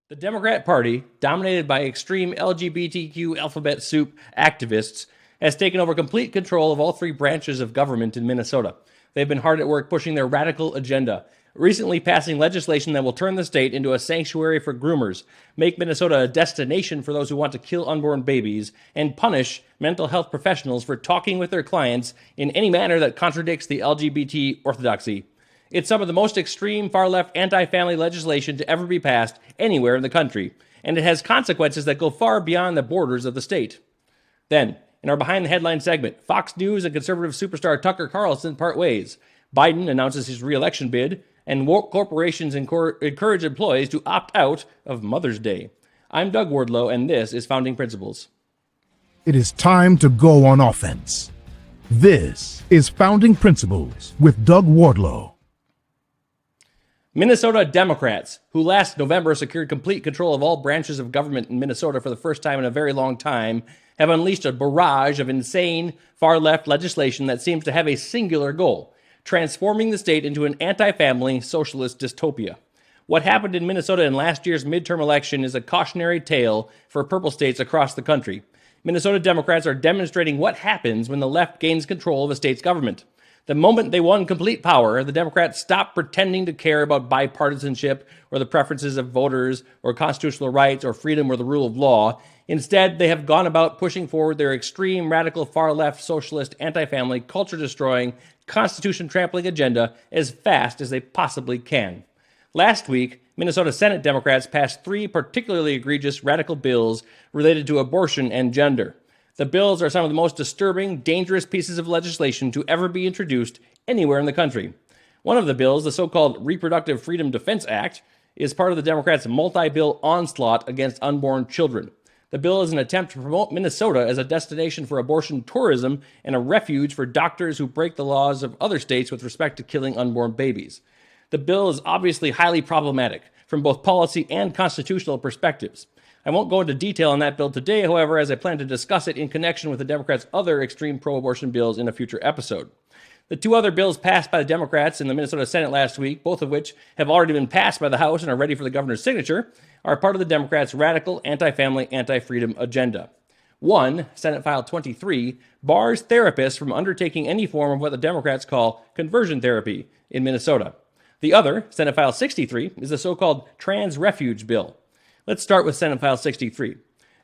The Democrat Party, dominated by extreme LGBTQ-alphabet-soup activists, has taken over complete control of all three branches of government in Minnesota. They've been hard at work pushing their radical agenda, recently passing legislation that will turn the state into a sanctuary for groomers, make Minnesota a destination for those who want to kill unborn babies, and punish mental health professionals for talking with their clients in any manner that contradicts the LGBT orthodoxy. It's some of the most extreme far-left anti-family legislation to ever be passed anywhere in the country, and it has consequences that go far beyond the borders of the state. Then, in our Behind the Headline segment, Fox News and conservative superstar Tucker Carlson part ways. Biden announces his re-election bid, and woke corporations encourage employees to opt out of Mother's Day. I'm Doug Wardlow, and this is Founding Principles. It is time to go on offense. This is Founding Principles with Doug Wardlow. Minnesota Democrats, who last November secured complete control of all branches of government in Minnesota for the first time in a very long time, have unleashed a barrage of insane far-left legislation that seems to have a singular goal: transforming the state into an anti-family socialist dystopia. What happened in Minnesota in last year's midterm election is a cautionary tale for purple states across the country. Minnesota Democrats are demonstrating what happens when the left gains control of a state's government. The moment they won complete power, the Democrats stopped pretending to care about bipartisanship or the preferences of voters or constitutional rights or freedom or the rule of law. Instead, they have gone about pushing forward their extreme, radical, far-left, socialist, anti-family, culture-destroying, constitution-trampling agenda as fast as they possibly can. Last week, Minnesota Senate Democrats passed three particularly egregious radical bills related to abortion and gender. The bills are some of the most disturbing, dangerous pieces of legislation to ever be introduced anywhere in the country. One of the bills, the so-called Reproductive Freedom Defense Act, is part of the Democrats' multi-bill onslaught against unborn children. The bill is an attempt to promote Minnesota as a destination for abortion tourism and a refuge for doctors who break the laws of other states with respect to killing unborn babies. The bill is obviously highly problematic from both policy and constitutional perspectives. I won't go into detail on that bill today, however, as I plan to discuss it in connection with the Democrats' other extreme pro-abortion bills in a future episode. The two other bills passed by the Democrats in the Minnesota Senate last week, both of which have already been passed by the House and are ready for the governor's signature, are part of the Democrats' radical, anti-family, anti-freedom agenda. One, Senate File 23, bars therapists from undertaking any form of what the Democrats call conversion therapy in Minnesota. The other, Senate File 63, is the so-called Trans Refuge Bill. Let's start with Senate File 63.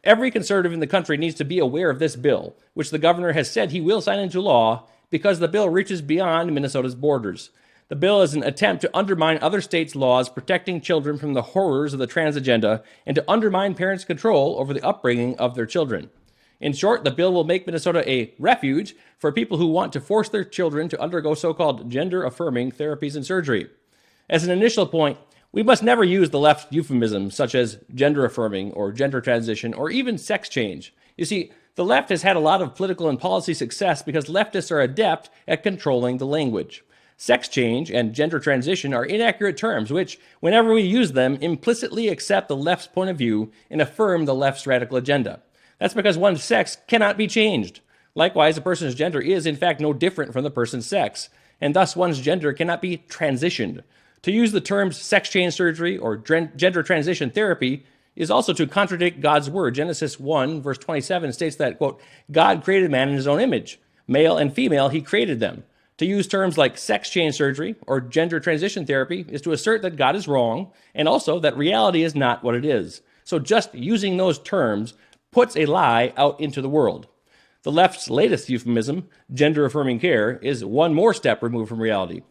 Every conservative in the country needs to be aware of this bill, which the governor has said he will sign into law because the bill reaches beyond Minnesota's borders. The bill is an attempt to undermine other states' laws protecting children from the horrors of the trans agenda and to undermine parents' control over the upbringing of their children. In short, the bill will make Minnesota a refuge for people who want to force their children to undergo so-called gender-affirming therapies and surgery. As an initial point, we must never use the left's euphemisms such as gender-affirming or gender transition or even sex change. You see, the left has had a lot of political and policy success because leftists are adept at controlling the language. Sex change and gender transition are inaccurate terms which, whenever we use them, implicitly accept the left's point of view and affirm the left's radical agenda. That's because one's sex cannot be changed. Likewise, a person's gender is, in fact, no different from the person's sex, and thus one's gender cannot be transitioned. To use the terms sex change surgery or gender transition therapy is also to contradict God's word. Genesis 1, verse 27 states that, quote, God created man in his own image. Male and female, he created them. To use terms like sex change surgery or gender transition therapy is to assert that God is wrong and also that reality is not what it is. So just using those terms puts a lie out into the world. The left's latest euphemism, gender-affirming care, is one more step removed from reality.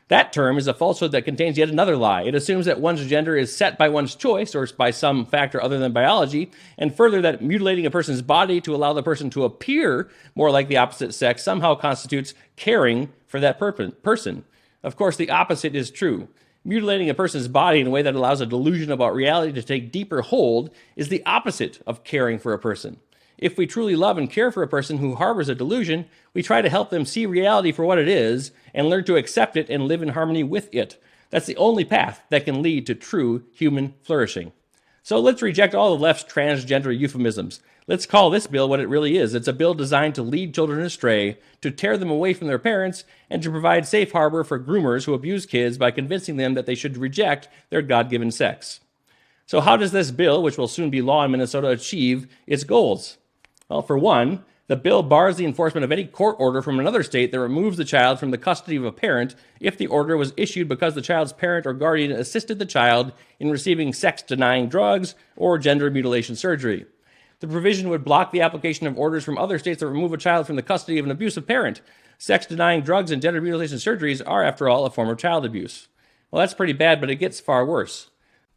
That term is a falsehood that contains yet another lie. It assumes that one's gender is set by one's choice or by some factor other than biology, and further that mutilating a person's body to allow the person to appear more like the opposite sex somehow constitutes caring for that person. Of course, the opposite is true. Mutilating a person's body in a way that allows a delusion about reality to take deeper hold is the opposite of caring for a person. If we truly love and care for a person who harbors a delusion, we try to help them see reality for what it is and learn to accept it and live in harmony with it. That's the only path that can lead to true human flourishing. So let's reject all the left's transgender euphemisms. Let's call this bill what it really is. It's a bill designed to lead children astray, to tear them away from their parents, and to provide safe harbor for groomers who abuse kids by convincing them that they should reject their God-given sex. So how does this bill, which will soon be law in Minnesota, achieve its goals? Well, for one, the bill bars the enforcement of any court order from another state that removes the child from the custody of a parent if the order was issued because the child's parent or guardian assisted the child in receiving sex-denying drugs or gender mutilation surgery. The provision would block the application of orders from other states that remove a child from the custody of an abusive parent. Sex-denying drugs and gender mutilation surgeries are, after all, a form of child abuse. Well, that's pretty bad, but it gets far worse.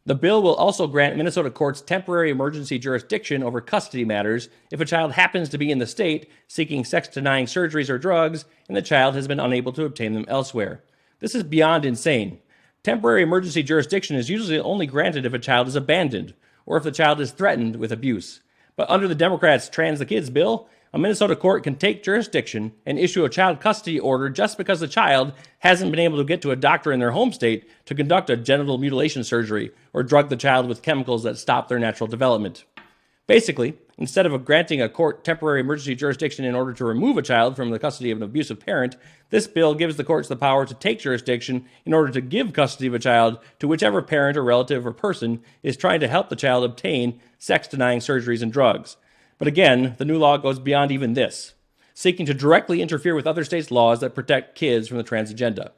The bill will also grant Minnesota courts temporary emergency jurisdiction over custody matters if a child happens to be in the state seeking sex-denying surgeries or drugs and the child has been unable to obtain them elsewhere. This is beyond insane. Temporary emergency jurisdiction is usually only granted if a child is abandoned or if the child is threatened with abuse. But under the Democrats' Trans the Kids bill, a Minnesota court can take jurisdiction and issue a child custody order just because the child hasn't been able to get to a doctor in their home state to conduct a genital mutilation surgery or drug the child with chemicals that stop their natural development. Basically, instead of granting a court temporary emergency jurisdiction in order to remove a child from the custody of an abusive parent, this bill gives the courts the power to take jurisdiction in order to give custody of a child to whichever parent or relative or person is trying to help the child obtain sex-denying surgeries and drugs. But again, the new law goes beyond even this, seeking to directly interfere with other states' laws that protect kids from the trans agenda.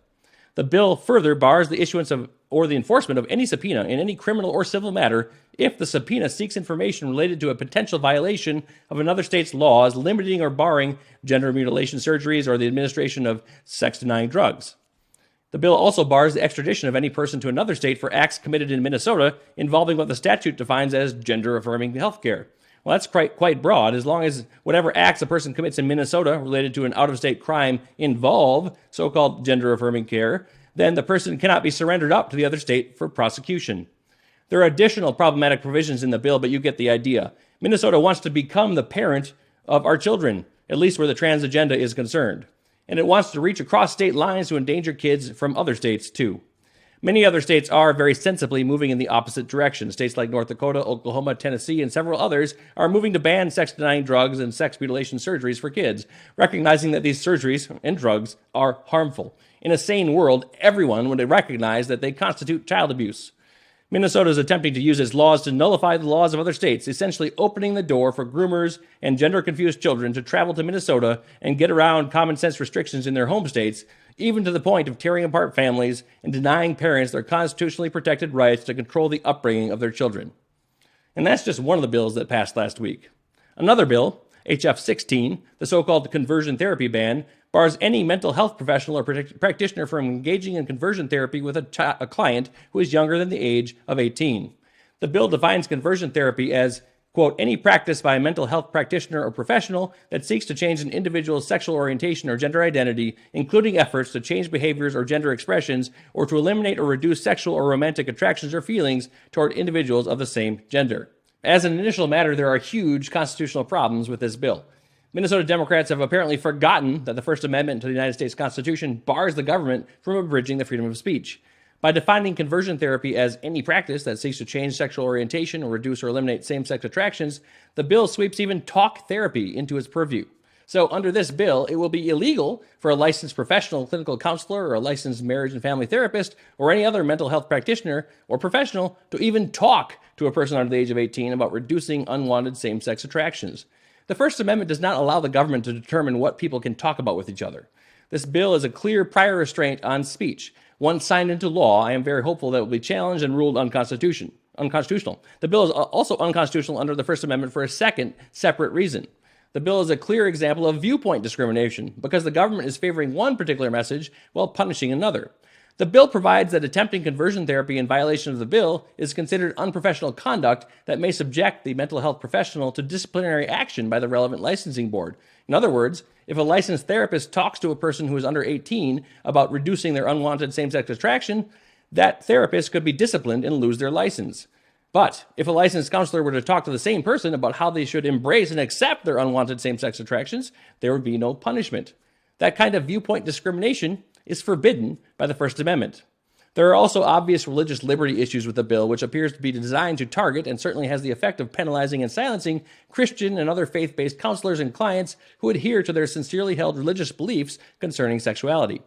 The bill further bars the issuance of or the enforcement of any subpoena in any criminal or civil matter if the subpoena seeks information related to a potential violation of another state's laws limiting or barring gender mutilation surgeries or the administration of sex-denying drugs. The bill also bars the extradition of any person to another state for acts committed in Minnesota involving what the statute defines as gender-affirming healthcare. Well, that's quite broad. As long as whatever acts a person commits in Minnesota related to an out-of-state crime involve so-called gender-affirming care, then the person cannot be surrendered up to the other state for prosecution. There are additional problematic provisions in the bill, but you get the idea. Minnesota wants to become the parent of our children, at least where the trans agenda is concerned. And it wants to reach across state lines to endanger kids from other states, too. Many other states are very sensibly moving in the opposite direction. States like North Dakota, Oklahoma, Tennessee, and several others are moving to ban sex-denying drugs and sex mutilation surgeries for kids, recognizing that these surgeries and drugs are harmful. In a sane world, everyone would recognize that they constitute child abuse. Minnesota is attempting to use its laws to nullify the laws of other states, essentially opening the door for groomers and gender-confused children to travel to Minnesota and get around common-sense restrictions in their home states, even to the point of tearing apart families and denying parents their constitutionally protected rights to control the upbringing of their children. And that's just one of the bills that passed last week. Another bill, H.F. 16, the so-called conversion therapy ban, bars any mental health professional or practitioner from engaging in conversion therapy with a client who is younger than the age of 18. The bill defines conversion therapy as, quote, any practice by a mental health practitioner or professional that seeks to change an individual's sexual orientation or gender identity, including efforts to change behaviors or gender expressions, or to eliminate or reduce sexual or romantic attractions or feelings toward individuals of the same gender. As an initial matter, there are huge constitutional problems with this bill. Minnesota Democrats have apparently forgotten that the First Amendment to the United States Constitution bars the government from abridging the freedom of speech. By defining conversion therapy as any practice that seeks to change sexual orientation or reduce or eliminate same-sex attractions, the bill sweeps even talk therapy into its purview. So under this bill, it will be illegal for a licensed professional clinical counselor or a licensed marriage and family therapist or any other mental health practitioner or professional to even talk to a person under the age of 18 about reducing unwanted same-sex attractions. The First Amendment does not allow the government to determine what people can talk about with each other. This bill is a clear prior restraint on speech. Once signed into law, I am very hopeful that it will be challenged and ruled unconstitutional. The bill is also unconstitutional under the First Amendment for a second separate reason. The bill is a clear example of viewpoint discrimination because the government is favoring one particular message while punishing another. The bill provides that attempting conversion therapy in violation of the bill is considered unprofessional conduct that may subject the mental health professional to disciplinary action by the relevant licensing board. In other words, if a licensed therapist talks to a person who is under 18 about reducing their unwanted same-sex attraction, that therapist could be disciplined and lose their license. But if a licensed counselor were to talk to the same person about how they should embrace and accept their unwanted same-sex attractions, there would be no punishment. That kind of viewpoint discrimination is forbidden by the First Amendment. There are also obvious religious liberty issues with the bill, which appears to be designed to target and certainly has the effect of penalizing and silencing Christian and other faith-based counselors and clients who adhere to their sincerely held religious beliefs concerning sexuality.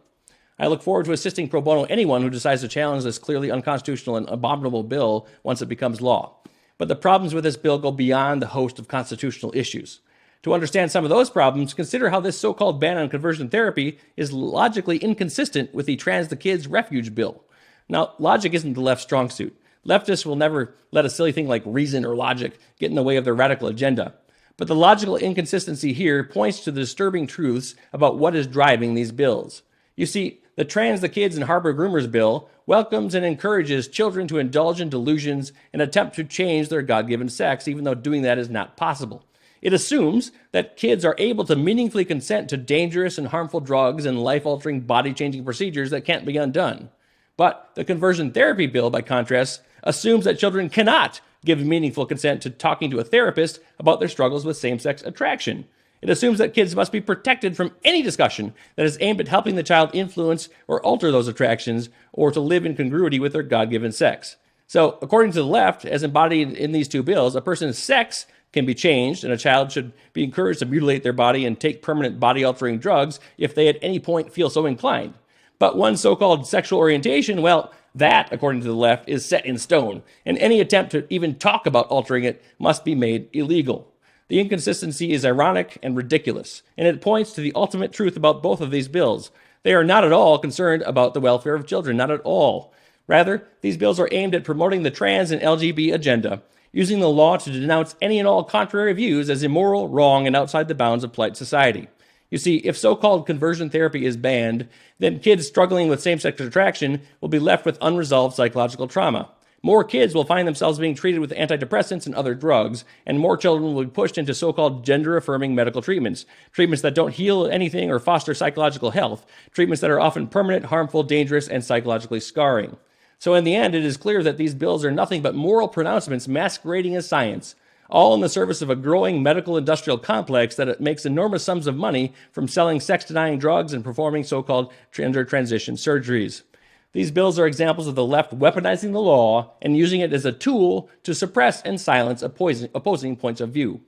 I look forward to assisting pro bono anyone who decides to challenge this clearly unconstitutional and abominable bill once it becomes law. But the problems with this bill go beyond the host of constitutional issues. To understand some of those problems, consider how this so-called ban on conversion therapy is logically inconsistent with the Trans the Kids Refuge bill. Now, logic isn't the left's strong suit. Leftists will never let a silly thing like reason or logic get in the way of their radical agenda. But the logical inconsistency here points to the disturbing truths about what is driving these bills. You see, the Trans the Kids and Harbor Groomers bill welcomes and encourages children to indulge in delusions and attempt to change their God-given sex, even though doing that is not possible. It assumes that kids are able to meaningfully consent to dangerous and harmful drugs and life-altering, body-changing procedures that can't be undone. But the conversion therapy bill, by contrast, assumes that children cannot give meaningful consent to talking to a therapist about their struggles with same-sex attraction. It assumes that kids must be protected from any discussion that is aimed at helping the child influence or alter those attractions or to live in congruity with their God-given sex. So, according to the left, as embodied in these two bills, a person's sex can be changed, and a child should be encouraged to mutilate their body and take permanent body-altering drugs if they at any point feel so inclined. But one's so-called sexual orientation, well, that, according to the left, is set in stone, and any attempt to even talk about altering it must be made illegal. The inconsistency is ironic and ridiculous, and it points to the ultimate truth about both of these bills. They are not at all concerned about the welfare of children, not at all. Rather, these bills are aimed at promoting the trans and LGBT agenda, using the law to denounce any and all contrary views as immoral, wrong, and outside the bounds of polite society. You see, if so-called conversion therapy is banned, then kids struggling with same-sex attraction will be left with unresolved psychological trauma. More kids will find themselves being treated with antidepressants and other drugs, and more children will be pushed into so-called gender-affirming medical treatments that don't heal anything or foster psychological health, treatments that are often permanent, harmful, dangerous, and psychologically scarring. So in the end, it is clear that these bills are nothing but moral pronouncements masquerading as science, all in the service of a growing medical industrial complex that makes enormous sums of money from selling sex-denying drugs and performing so-called gender transition surgeries. These bills are examples of the left weaponizing the law and using it as a tool to suppress and silence opposing points of view.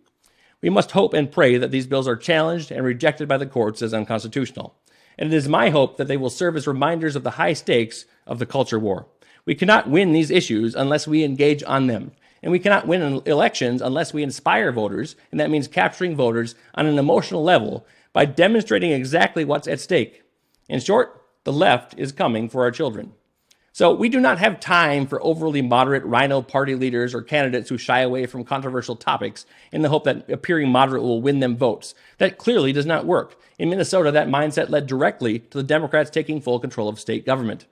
We must hope and pray that these bills are challenged and rejected by the courts as unconstitutional. And it is my hope that they will serve as reminders of the high stakes of the culture war. We cannot win these issues unless we engage on them. And we cannot win elections unless we inspire voters, and that means capturing voters on an emotional level by demonstrating exactly what's at stake. In short, the left is coming for our children. So we do not have time for overly moderate rhino party leaders or candidates who shy away from controversial topics in the hope that appearing moderate will win them votes. That clearly does not work. In Minnesota, that mindset led directly to the Democrats taking full control of state government.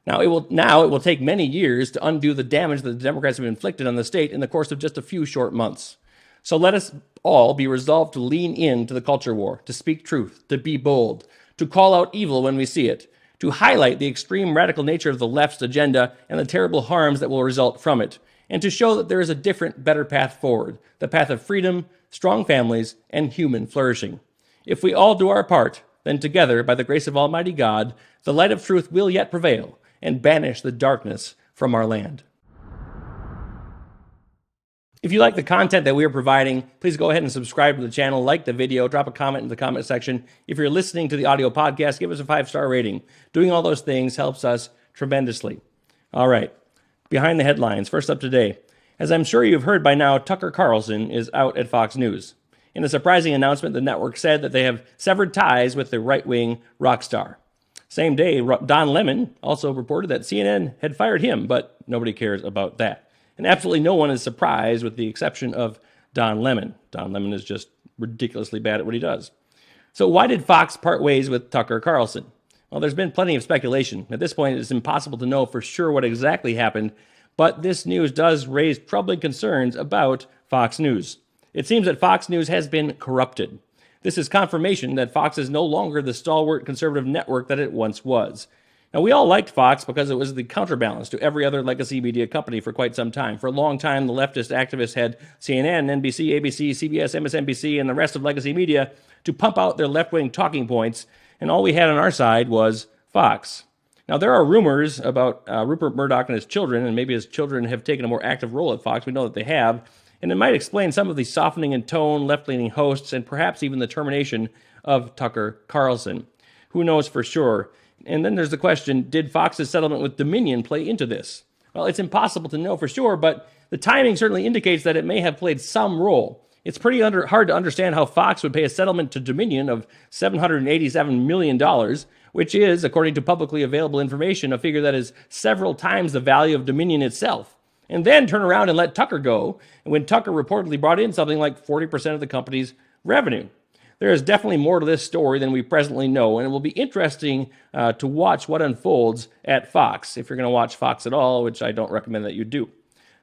Now it will take many years to undo the damage that the Democrats have inflicted on the state in the course of just a few short months. So let us all be resolved to lean into the culture war, to speak truth, to be bold, to call out evil when we see it, to highlight the extreme radical nature of the left's agenda and the terrible harms that will result from it, and to show that there is a different, better path forward, the path of freedom, strong families, and human flourishing. If we all do our part, then together, by the grace of Almighty God, the light of truth will yet prevail and banish the darkness from our land. If you like the content that we are providing, please go ahead and subscribe to the channel, like the video, drop a comment in the comment section. If you're listening to the audio podcast, give us a 5-star rating. Doing all those things helps us tremendously. All right, behind the headlines, first up today. As I'm sure you've heard by now, Tucker Carlson is out at Fox News. In a surprising announcement, the network said that they have severed ties with the right-wing rock star. Same day, Don Lemon also reported that CNN had fired him, but nobody cares about that. And absolutely no one is surprised with the exception of Don Lemon. Don Lemon is just ridiculously bad at what he does. So why did Fox part ways with Tucker Carlson? Well, there's been plenty of speculation. At this point, it's impossible to know for sure what exactly happened, but this news does raise troubling concerns about Fox News. It seems that Fox News has been corrupted. This is confirmation that Fox is no longer the stalwart conservative network that it once was. Now, we all liked Fox because it was the counterbalance to every other legacy media company for quite some time. For a long time, the leftist activists had CNN, NBC, ABC, CBS, MSNBC, and the rest of legacy media to pump out their left-wing talking points, and all we had on our side was Fox. Now, there are rumors about Rupert Murdoch and his children, and maybe his children have taken a more active role at Fox. We know that they have. And it might explain some of the softening in tone, left-leaning hosts, and perhaps even the termination of Tucker Carlson. Who knows for sure? And then there's the question, did Fox's settlement with Dominion play into this? Well, it's impossible to know for sure, but the timing certainly indicates that it may have played some role. It's pretty hard to understand how Fox would pay a settlement to Dominion of $787 million, which is, according to publicly available information, a figure that is several times the value of Dominion itself, and then turn around and let Tucker go, when Tucker reportedly brought in something like 40% of the company's revenue. There is definitely more to this story than we presently know, and it will be interesting to watch what unfolds at Fox, if you're going to watch Fox at all, which I don't recommend that you do.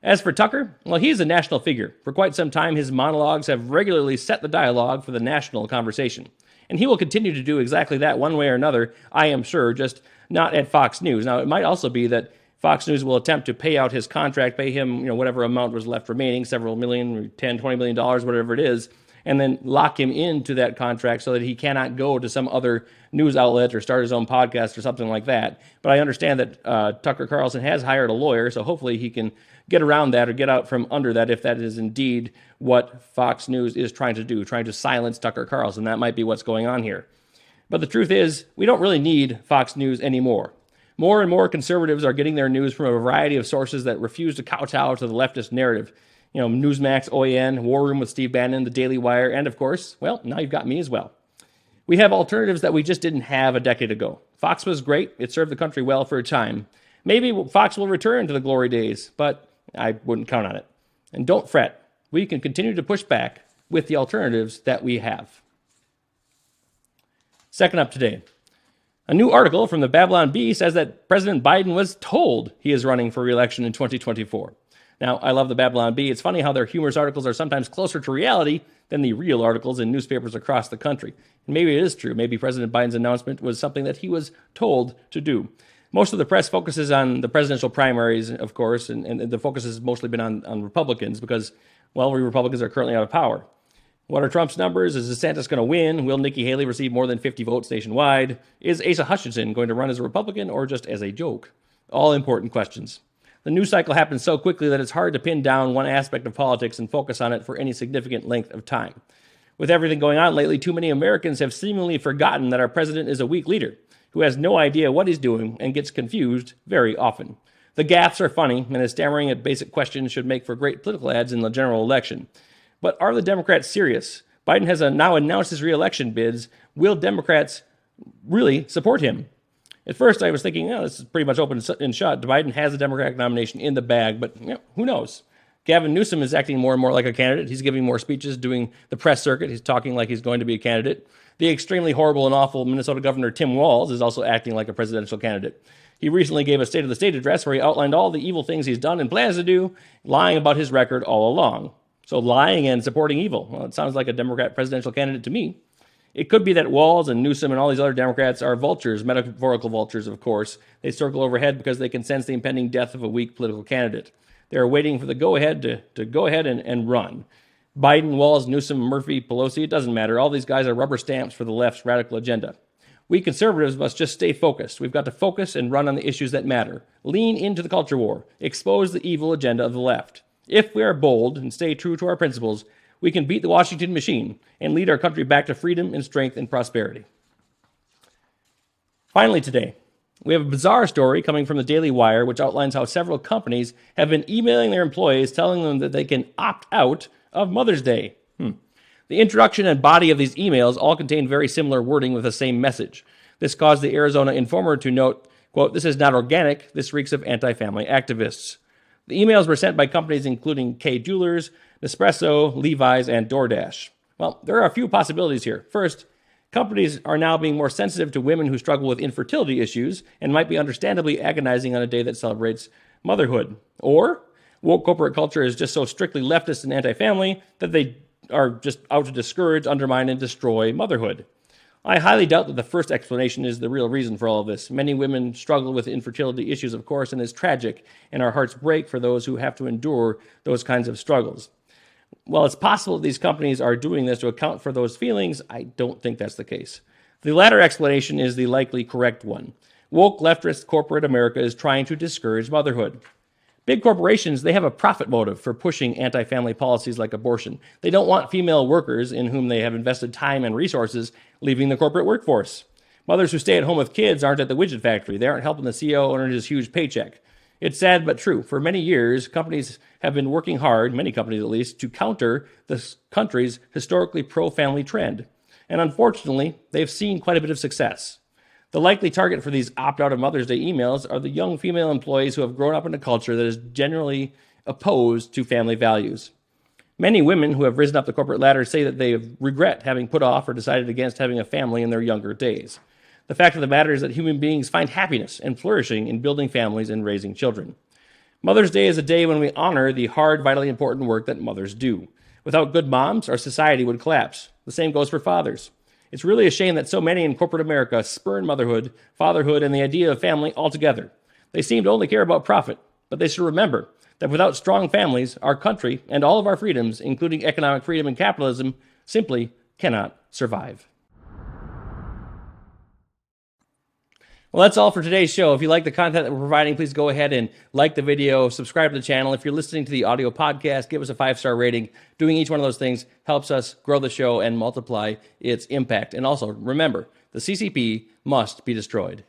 As for Tucker, well, he's a national figure. For quite some time, his monologues have regularly set the dialogue for the national conversation. And he will continue to do exactly that one way or another, I am sure, just not at Fox News. Now, it might also be that Fox News will attempt to pay out his contract, pay him, whatever amount was left remaining, several million, $10, $20 million, whatever it is, and then lock him into that contract so that he cannot go to some other news outlet or start his own podcast or something like that. But I understand that Tucker Carlson has hired a lawyer, so hopefully he can get around that or get out from under that if that is indeed what Fox News is trying to do, trying to silence Tucker Carlson. That might be what's going on here. But the truth is, we don't really need Fox News anymore. More and more conservatives are getting their news from a variety of sources that refuse to kowtow to the leftist narrative. Newsmax, OAN, War Room with Steve Bannon, The Daily Wire, and of course, well, now you've got me as well. We have alternatives that we just didn't have a decade ago. Fox was great. It served the country well for a time. Maybe Fox will return to the glory days, but I wouldn't count on it. And don't fret. We can continue to push back with the alternatives that we have. Second up today, a new article from the Babylon Bee says that President Biden was told he is running for re-election in 2024. Now, I love the Babylon Bee. It's funny how their humorous articles are sometimes closer to reality than the real articles in newspapers across the country. And maybe it is true. Maybe President Biden's announcement was something that he was told to do. Most of the press focuses on the presidential primaries, of course, and the focus has mostly been on Republicans because, well, we Republicans are currently out of power. What are Trump's numbers? Is DeSantis going to win? Will Nikki Haley receive more than 50 votes nationwide? Is Asa Hutchinson going to run as a Republican or just as a joke? All important questions. The news cycle happens so quickly that it's hard to pin down one aspect of politics and focus on it for any significant length of time. With everything going on lately, too many Americans have seemingly forgotten that our president is a weak leader who has no idea what he's doing and gets confused very often. The gaffes are funny, and his stammering at basic questions should make for great political ads in the general election. But are the Democrats serious? Biden has now announced his re-election bids. Will Democrats really support him? At first, I was thinking, this is pretty much open and shut. Biden has the Democratic nomination in the bag, but who knows? Gavin Newsom is acting more and more like a candidate. He's giving more speeches, doing the press circuit. He's talking like he's going to be a candidate. The extremely horrible and awful Minnesota Governor Tim Walz is also acting like a presidential candidate. He recently gave a State of the State address where he outlined all the evil things he's done and plans to do, lying about his record all along. So lying and supporting evil. Well, it sounds like a Democrat presidential candidate to me. It could be that Walz and Newsom and all these other Democrats are vultures, metaphorical vultures, of course. They circle overhead because they can sense the impending death of a weak political candidate. They're waiting for the go-ahead to go ahead and run. Biden, Walz, Newsom, Murphy, Pelosi, it doesn't matter. All these guys are rubber stamps for the left's radical agenda. We conservatives must just stay focused. We've got to focus and run on the issues that matter. Lean into the culture war. Expose the evil agenda of the left. If we are bold and stay true to our principles, we can beat the Washington machine and lead our country back to freedom and strength and prosperity. Finally today, we have a bizarre story coming from the Daily Wire, which outlines how several companies have been emailing their employees telling them that they can opt out of Mother's Day. The introduction and body of these emails all contain very similar wording with the same message. This caused the Arizona Informer to note, quote, "This is not organic. This reeks of anti-family activists." The emails were sent by companies including Kay Jewelers, Nespresso, Levi's, and DoorDash. Well, there are a few possibilities here. First, companies are now being more sensitive to women who struggle with infertility issues and might be understandably agonizing on a day that celebrates motherhood. Or, woke corporate culture is just so strictly leftist and anti-family that they are just out to discourage, undermine, and destroy motherhood. I highly doubt that the first explanation is the real reason for all of this. Many women struggle with infertility issues, of course, and it's tragic, and our hearts break for those who have to endure those kinds of struggles. While it's possible these companies are doing this to account for those feelings, I don't think that's the case. The latter explanation is the likely correct one. Woke leftist corporate America is trying to discourage motherhood. Big corporations, they have a profit motive for pushing anti-family policies like abortion. They don't want female workers in whom they have invested time and resources leaving the corporate workforce. Mothers who stay at home with kids aren't at the widget factory. They aren't helping the CEO earn his huge paycheck. It's sad but true. For many years, companies have been working hard, many companies at least, to counter the country's historically pro-family trend. And unfortunately, they've seen quite a bit of success. The likely target for these opt-out of Mother's Day emails are the young female employees who have grown up in a culture that is generally opposed to family values. Many women who have risen up the corporate ladder say that they regret having put off or decided against having a family in their younger days. The fact of the matter is that human beings find happiness and flourishing in building families and raising children. Mother's Day is a day when we honor the hard, vitally important work that mothers do. Without good moms, our society would collapse. The same goes for fathers. It's really a shame that so many in corporate America spurn motherhood, fatherhood, and the idea of family altogether. They seem to only care about profit, but they should remember that without strong families, our country and all of our freedoms, including economic freedom and capitalism, simply cannot survive. Well, that's all for today's show. If you like the content that we're providing, please go ahead and like the video, subscribe to the channel. If you're listening to the audio podcast, give us a 5-star rating. Doing each one of those things helps us grow the show and multiply its impact. And also, remember, the CCP must be destroyed.